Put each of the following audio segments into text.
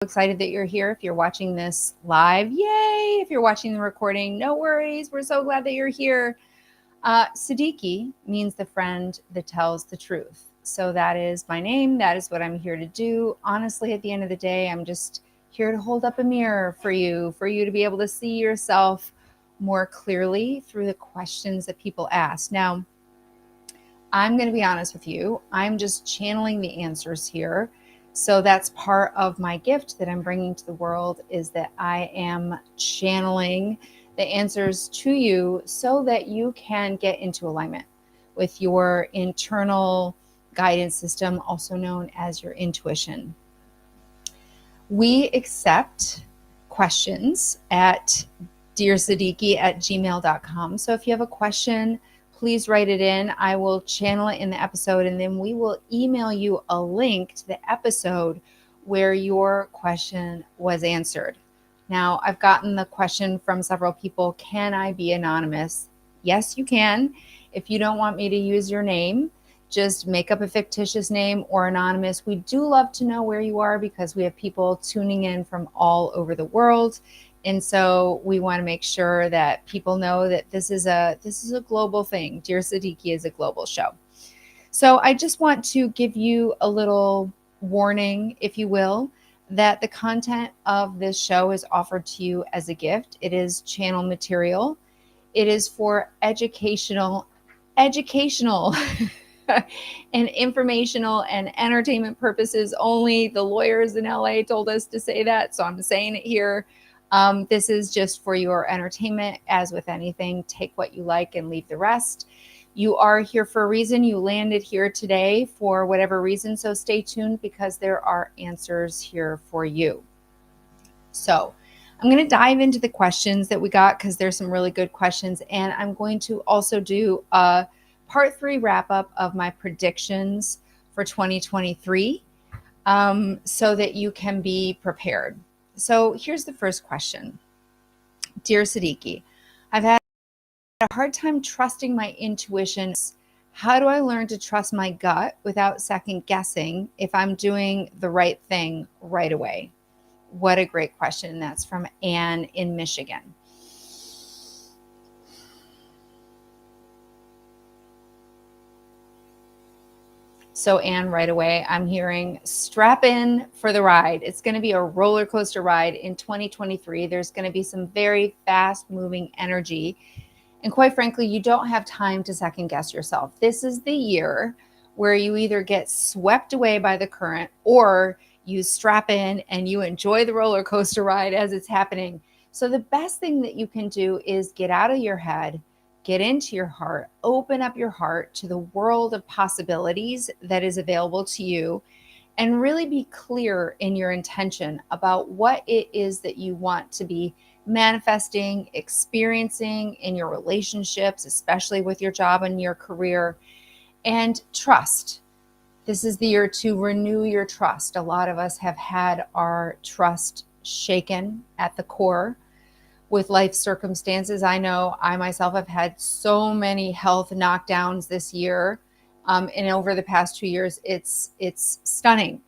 Excited that you're here. If you're watching this live, yay! If you're watching the recording, no worries. We're so glad that you're here. Siddiqi means the friend that tells the truth. So that is my name. That is what I'm here to do. Honestly, at the end of the day, I'm just here to hold up a mirror for you to be able to see yourself more clearly through the questions that people ask. Now, I'm going to be honest with you. I'm just channeling the answers here. So that's part of my gift that I'm bringing to the world, is that I am channeling the answers to you so that you can get into alignment with your internal guidance system, also known as your intuition. We accept questions at DearSiddiqi@gmail.com. So if you have a question, please write it in. I will channel it in the episode, and then we will email you a link to the episode where your question was answered. Now, I've gotten the question from several people, can I be anonymous? Yes, you can. If you don't want me to use your name, just make up a fictitious name or anonymous. We do love to know where you are because we have people tuning in from all over the world. And so we want to make sure that people know that this is a global thing. Dear Siddiqi is a global show. So I just want to give you a little warning, if you will, that the content of this show is offered to you as a gift. It is channel material. It is for educational and informational and entertainment purposes only. The lawyers in LA told us to say that, so I'm saying it here. This is just for your entertainment. As with anything, take what you like and leave the rest. You are here for a reason. You landed here today for whatever reason, so stay tuned because there are answers here for you. So I'm going to dive into the questions that we got because there's some really good questions, and I'm going to also do a part 3 wrap up of my predictions for 2023 so that you can be prepared. So here's the first question. Dear Siddiqi, I've had a hard time trusting my intuition. How do I learn to trust my gut without second guessing if I'm doing the right thing right away? What a great question. That's from Anne in Michigan. So Anne, right away, I'm hearing strap in for the ride. It's going to be a roller coaster ride in 2023. There's going to be some very fast moving energy. And quite frankly, you don't have time to second guess yourself. This is the year where you either get swept away by the current or you strap in and you enjoy the roller coaster ride as it's happening. So the best thing that you can do is get out of your head, get into your heart, open up your heart to the world of possibilities that is available to you, and really be clear in your intention about what it is that you want to be manifesting, experiencing in your relationships, especially with your job and your career, and trust. This is the year to renew your trust. A lot of us have had our trust shaken at the core with life circumstances. I know I myself have had so many health knockdowns this year, and over the past 2 years, it's stunning.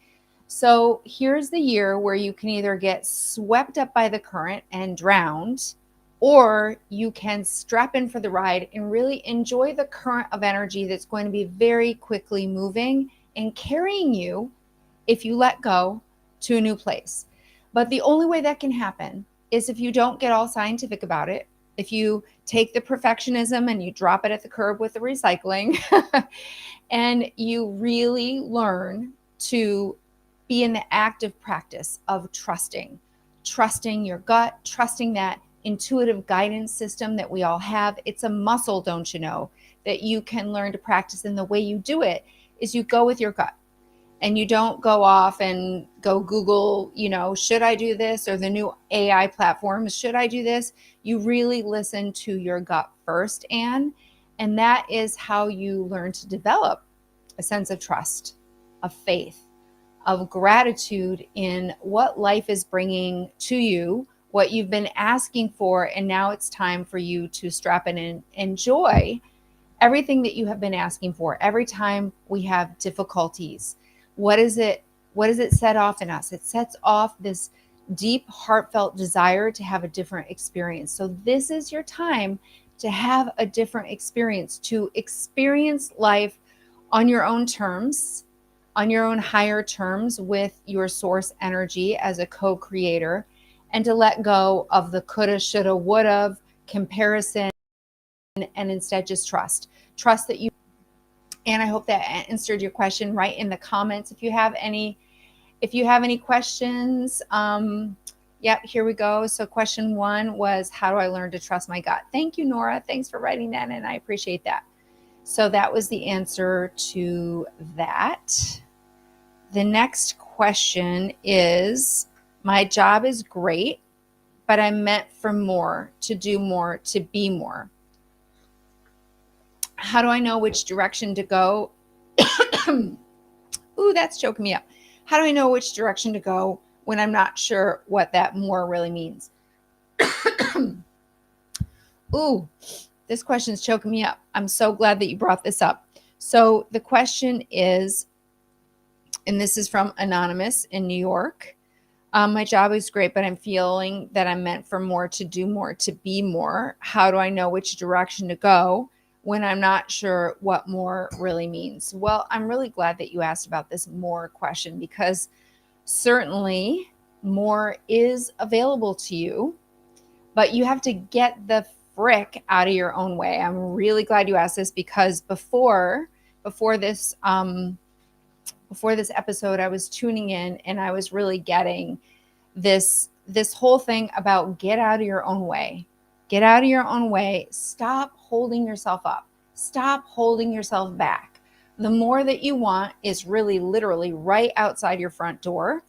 So here's the year where you can either get swept up by the current and drowned, or you can strap in for the ride and really enjoy the current of energy that's going to be very quickly moving and carrying you, if you let go, to a new place. But the only way that can happen is if you don't get all scientific about it, if you take the perfectionism and you drop it at the curb with the recycling, and you really learn to be in the active practice of trusting your gut, trusting that intuitive guidance system that we all have. It's a muscle, don't you know, that you can learn to practice. And the way you do it is you go with your gut. And you don't go off and go Google, should I do this? Or the new AI platforms, should I do this? You really listen to your gut first, Anne. And that is how you learn to develop a sense of trust, of faith, of gratitude in what life is bringing to you, what you've been asking for. And now it's time for you to strap in and enjoy everything that you have been asking for. Every time we have difficulties, what is it what does it set off in us? It sets off this deep, heartfelt desire to have a different experience. So this is your time to have a different experience, to experience life on your own terms, on your own higher terms with your source energy as a co-creator, and to let go of the coulda, shoulda, woulda comparison, and instead just trust. Trust that you, and I hope that answered your question. Right in the comments if you have any questions. Yep, here we go. So question 1 was, how do I learn to trust my gut? Thank you, Nora. Thanks for writing that in. I appreciate that. So that was the answer to that. The next question is, my job is great, but I'm meant for more, to do more, to be more. How do I know which direction to go? Ooh, that's choking me up. How do I know which direction to go when I'm not sure what that more really means? Ooh, this question is choking me up. I'm so glad that you brought this up. So the question is, and this is from Anonymous in New York. My job is great, but I'm feeling that I'm meant for more, to do more, to be more. How do I know which direction to go when I'm not sure what more really means? Well, I'm really glad that you asked about this more question, because certainly more is available to you, but you have to get the frick out of your own way. I'm really glad you asked this, because before this episode, I was tuning in and I was really getting this whole thing about get out of your own way. Get out of your own way. Stop holding yourself up. Stop holding yourself back. The more that you want is really literally right outside your front door,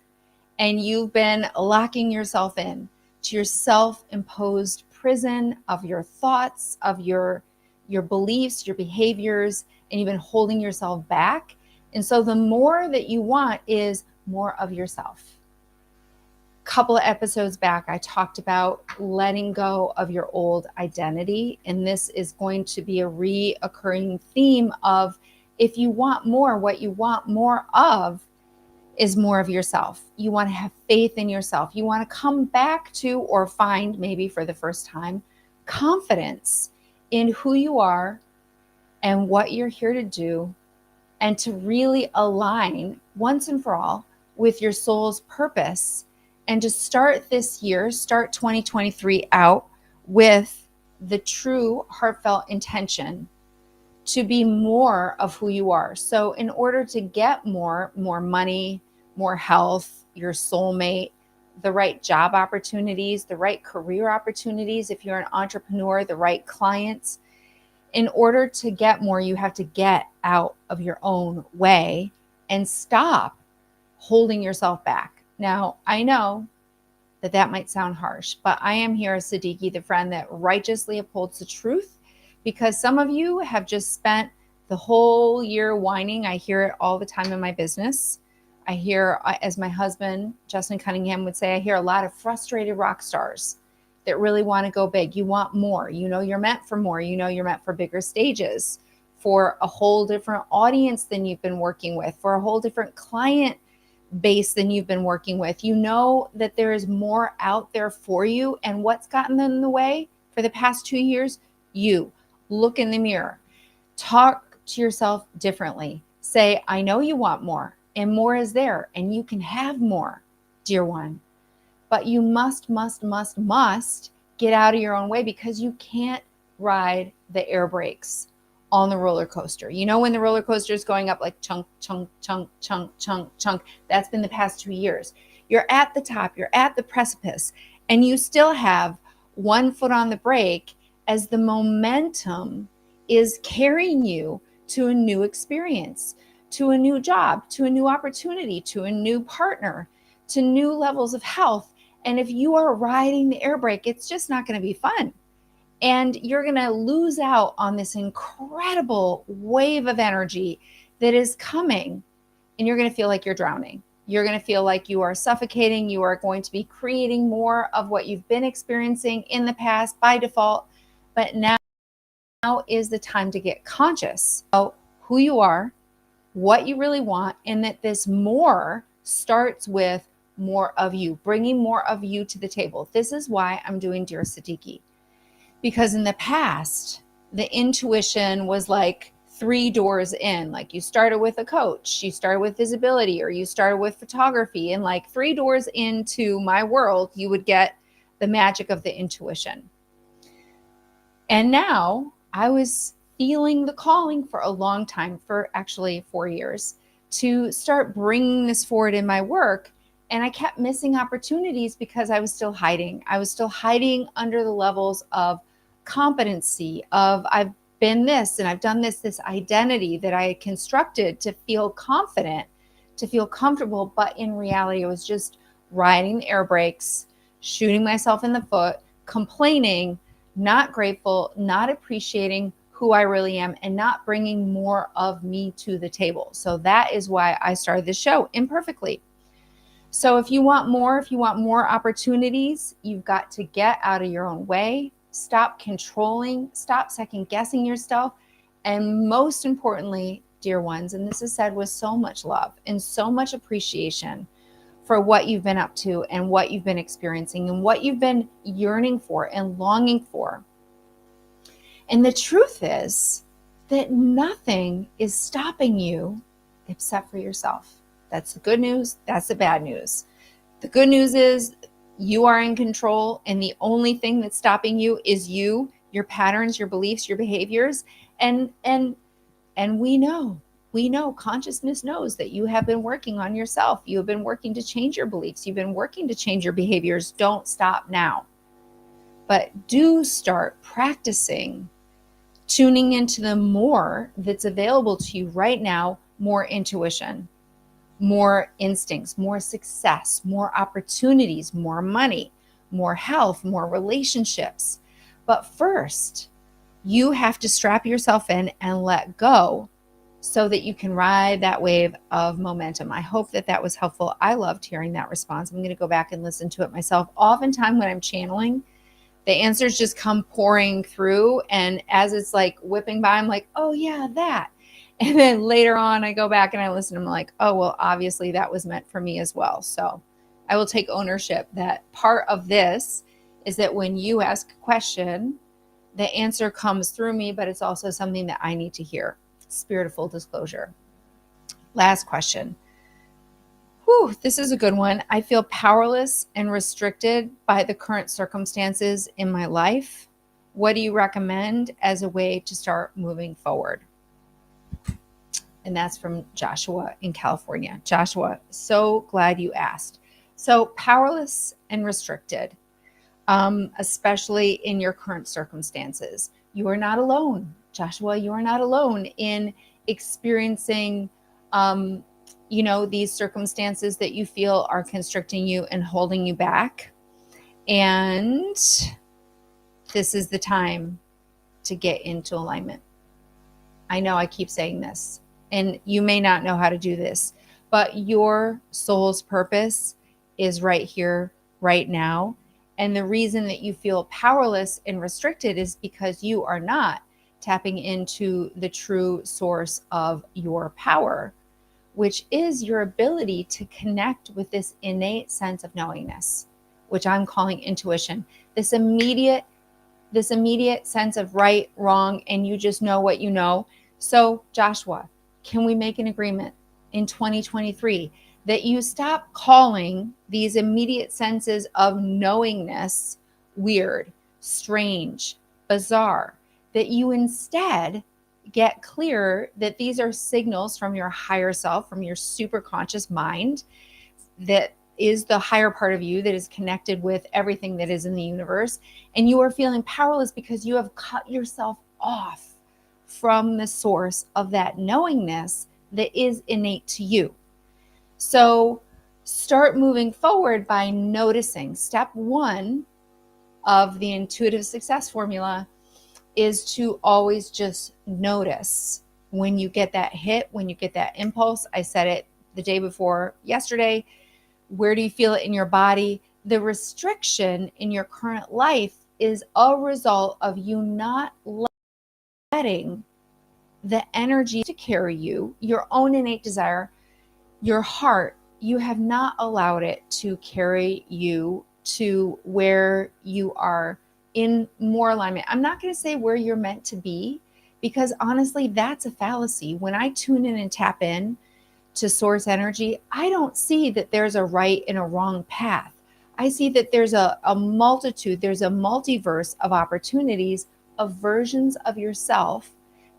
and you've been locking yourself in to your self-imposed prison of your thoughts, of your beliefs, your behaviors, and you've been holding yourself back. And so the more that you want is more of yourself. A couple of episodes back, I talked about letting go of your old identity. And this is going to be a reoccurring theme of, if you want more, what you want more of is more of yourself. You want to have faith in yourself. You want to come back to, or find maybe for the first time, confidence in who you are and what you're here to do, and to really align once and for all with your soul's purpose, and to start this year, start 2023 out with the true heartfelt intention to be more of who you are. So in order to get more money, more health, your soulmate, the right job opportunities, the right career opportunities, if you're an entrepreneur, the right clients, in order to get more, you have to get out of your own way and stop holding yourself back. Now, I know that might sound harsh, but I am here as Siddiqi, the friend that righteously upholds the truth, because some of you have just spent the whole year whining. I hear it all the time in my business. I hear, as my husband, Justin Cunningham, would say, I hear a lot of frustrated rock stars that really want to go big. You want more. You know you're meant for more. You know you're meant for bigger stages, for a whole different audience than you've been working with, for a whole different client base than you've been working with. You know that there is more out there for you. And what's gotten in the way for the past 2 years? You. Look in the mirror. Talk to yourself differently. Say, I know you want more, and more is there, and you can have more, dear one. But you must get out of your own way, because you can't ride the air brakes on the roller coaster. You know, when the roller coaster is going up like chunk, chunk, chunk, chunk, chunk, chunk, that's been the past 2 years. You're at the top, you're at the precipice, and you still have one foot on the brake as the momentum is carrying you to a new experience, to a new job, to a new opportunity, to a new partner, to new levels of health. And if you are riding the air brake, it's just not going to be fun. And you're going to lose out on this incredible wave of energy that is coming. And you're going to feel like you're drowning. You're going to feel like you are suffocating. You are going to be creating more of what you've been experiencing in the past by default. But now is the time to get conscious about who you are, what you really want, and that this more starts with more of you, bringing more of you to the table. This is why I'm doing Dear Siddiqi. Because in the past, the intuition was like 3 doors in. Like you started with a coach, you started with visibility, or you started with photography. And like 3 doors into my world, you would get the magic of the intuition. And now I was feeling the calling for a long time, for actually 4 years, to start bringing this forward in my work. And I kept missing opportunities because I was still hiding. I was still hiding under the levels of competency, of I've been this and I've done this identity that I constructed to feel confident, to feel comfortable. But in reality, it was just riding the air brakes, shooting myself in the foot, complaining, not grateful, not appreciating who I really am, and not bringing more of me to the table. So that is why I started this show imperfectly. So if you want more opportunities, you've got to get out of your own way, stop controlling, stop second guessing yourself. And most importantly, dear ones, and this is said with so much love and so much appreciation for what you've been up to and what you've been experiencing and what you've been yearning for and longing for. And the truth is that nothing is stopping you except for yourself. That's the good news. That's the bad news. The good news is you are in control, and the only thing that's stopping you is you, your patterns, your beliefs, your behaviors. And we know, consciousness knows that you have been working on yourself. You have been working to change your beliefs. You've been working to change your behaviors. Don't stop now. But do start practicing tuning into the more that's available to you right now, more intuition, more instincts, more success, more opportunities, more money, more health, more relationships. But first, you have to strap yourself in and let go so that you can ride that wave of momentum. I hope that was helpful. I loved hearing that response. I'm going to go back and listen to it myself. Oftentimes when I'm channeling, the answers just come pouring through. And as it's like whipping by, I'm like, oh yeah, that. And then later on, I go back and I listen. I'm like, oh, well, obviously that was meant for me as well. So I will take ownership that part of this is that when you ask a question, the answer comes through me, but it's also something that I need to hear. Spirit of full disclosure. Last question. Whew, this is a good one. I feel powerless and restricted by the current circumstances in my life. What do you recommend as a way to start moving forward? And that's from Joshua in California. Joshua, so glad you asked. So powerless and restricted, especially in your current circumstances. You are not alone. Joshua, you are not alone in experiencing, these circumstances that you feel are constricting you and holding you back. And this is the time to get into alignment. I know I keep saying this, and you may not know how to do this, but your soul's purpose is right here, right now. And the reason that you feel powerless and restricted is because you are not tapping into the true source of your power, which is your ability to connect with this innate sense of knowingness, which I'm calling intuition. This immediate sense of right, wrong, and you just know what you know. So Joshua, can we make an agreement in 2023 that you stop calling these immediate senses of knowingness weird, strange, bizarre, that you instead get clear that these are signals from your higher self, from your super conscious mind, that is the higher part of you that is connected with everything that is in the universe. And you are feeling powerless because you have cut yourself off from the source of that knowingness that is innate to you. So start moving forward by noticing. Step 1 of the intuitive success formula is to always just notice when you get that hit, when you get that impulse. I said it the day before yesterday. Where do you feel it in your body? The restriction in your current life is a result of you not letting the energy to carry you, your own innate desire, your heart, you have not allowed it to carry you to where you are in more alignment. I'm not going to say where you're meant to be, because honestly, that's a fallacy. When I tune in and tap in to source energy, I don't see that there's a right and a wrong path. I see that there's a multitude, there's a multiverse of opportunities, of versions of yourself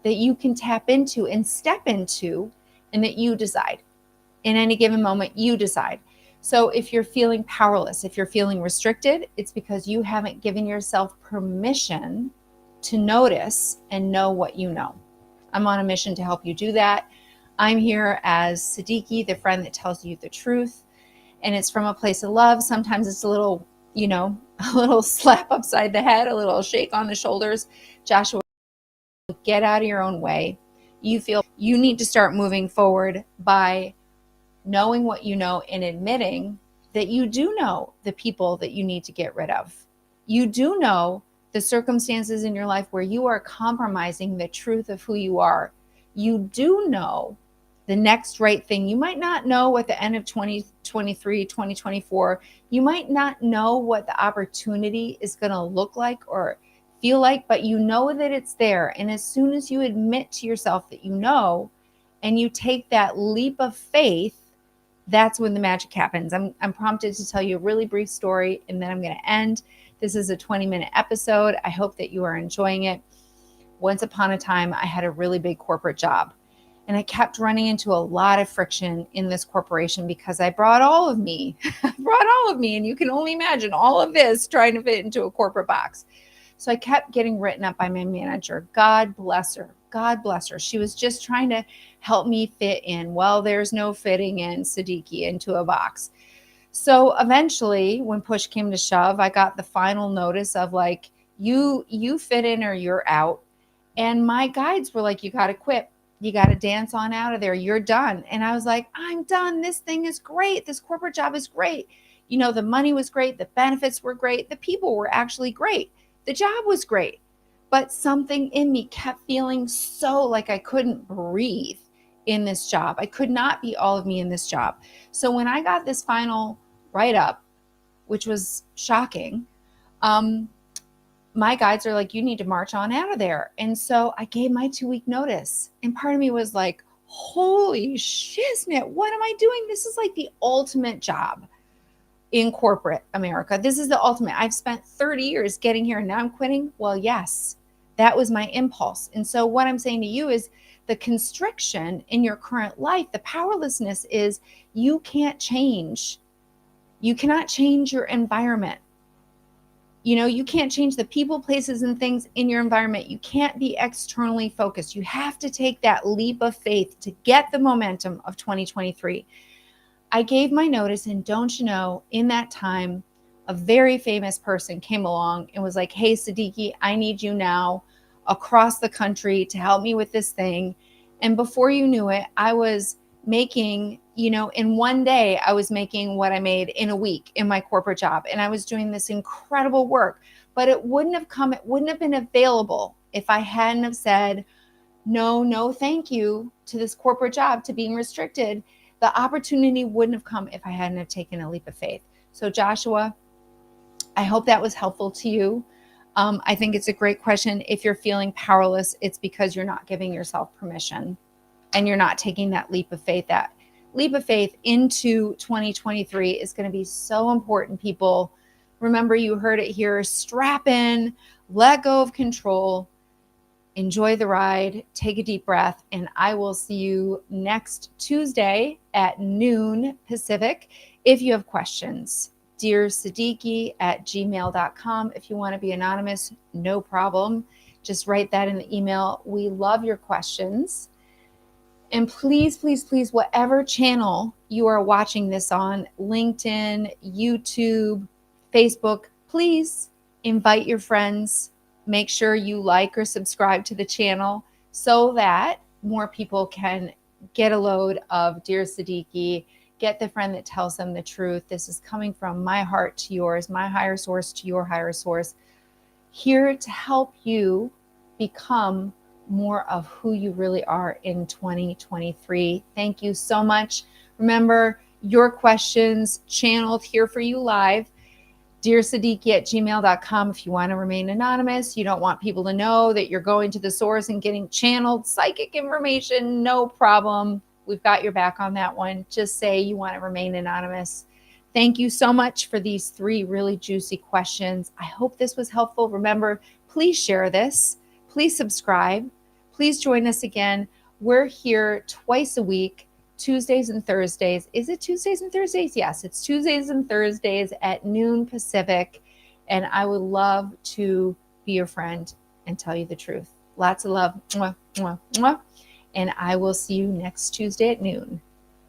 that you can tap into and step into, and that you decide. In any given moment, you decide. So if you're feeling powerless, if you're feeling restricted, it's because you haven't given yourself permission to notice and know what you know. I'm on a mission to help you do that. I'm here as Siddiqi, the friend that tells you the truth. And it's from a place of love. Sometimes it's a little, a little slap upside the head, a little shake on the shoulders. Joshua, get out of your own way. You feel you need to start moving forward by knowing what you know and admitting that you do know the people that you need to get rid of. You do know the circumstances in your life where you are compromising the truth of who you are. You do know the next right thing. You might not know at the end of 2023, 2024, you might not know what the opportunity is going to look like or feel like, but you know that it's there. And as soon as you admit to yourself that you know, and you take that leap of faith, that's when the magic happens. I'm prompted to tell you a really brief story, and then I'm going to end. This is a 20-minute episode. I hope that you are enjoying it. Once upon a time, I had a really big corporate job, and I kept running into a lot of friction in this corporation because I brought all of me. And you can only imagine all of this trying to fit into a corporate box. So I kept getting written up by my manager. God bless her. God bless her. She was just trying to help me fit in. Well, there's no fitting in Siddiqi into a box. So eventually, when push came to shove, I got the final notice of like, you fit in or you're out. And my guides were like, you got to quit. You got to dance on out of there. You're done. And I was like, I'm done. This thing is great. This corporate job is great. The money was great. The benefits were great. The people were actually great. The job was great. But something in me kept feeling so like I couldn't breathe in this job. I could not be all of me in this job. So when I got this final write-up, which was shocking, my guides are like, you need to march on out of there. And so I gave my 2-week notice. And part of me was like, holy shiznit, what am I doing? This is like the ultimate job in corporate America. This is the ultimate. I've spent 30 years getting here and now I'm quitting. Well, yes, that was my impulse. And so what I'm saying to you is the constriction in your current life, the powerlessness is you can't change. You cannot change your environment. You can't change the people, places, and things in your environment. You can't be externally focused. You have to take that leap of faith to get the momentum of 2023. I gave my notice, and don't you know, in that time, a very famous person came along and was like, hey, Siddiqi, I need you now across the country to help me with this thing. And before you knew it, I was making, in one day, I was making what I made in a week in my corporate job. And I was doing this incredible work, but it wouldn't have been available if I hadn't have said, no, thank you to this corporate job, to being restricted. The opportunity wouldn't have come if I hadn't have taken a leap of faith. So Joshua, I hope that was helpful to you. I think it's a great question. If you're feeling powerless, it's because you're not giving yourself permission and you're not taking that leap of faith. That leap of faith into 2023 is going to be so important, people. Remember, you heard it here. Strap in, let go of control, enjoy the ride, take a deep breath, and I will see you next Tuesday at noon Pacific. If you have questions, DearSiddiqi@gmail.com. If you want to be anonymous, no problem. Just write that in the email. We love your questions. And please, please, please, whatever channel you are watching this on, LinkedIn, YouTube, Facebook, please invite your friends. Make sure you like or subscribe to the channel so that more people can get a load of Dear Siddiqi, get the friend that tells them the truth. This is coming from my heart to yours, my higher source to your higher source, here to help you become more of who you really are in 2023. Thank you so much. Remember, your questions channeled here for you live. DearSiddiqi@gmail.com if you want to remain anonymous. You don't want people to know that you're going to the source and getting channeled psychic information. No problem. We've got your back on that one. Just say you want to remain anonymous. Thank you so much for these 3 really juicy questions. I hope this was helpful. Remember, please share this. Please subscribe. Please join us again. We're here twice a week, Tuesdays and Thursdays. Is it Tuesdays and Thursdays? Yes, it's Tuesdays and Thursdays at noon Pacific. And I would love to be your friend and tell you the truth. Lots of love. Mwah, mwah, mwah. And I will see you next Tuesday at noon.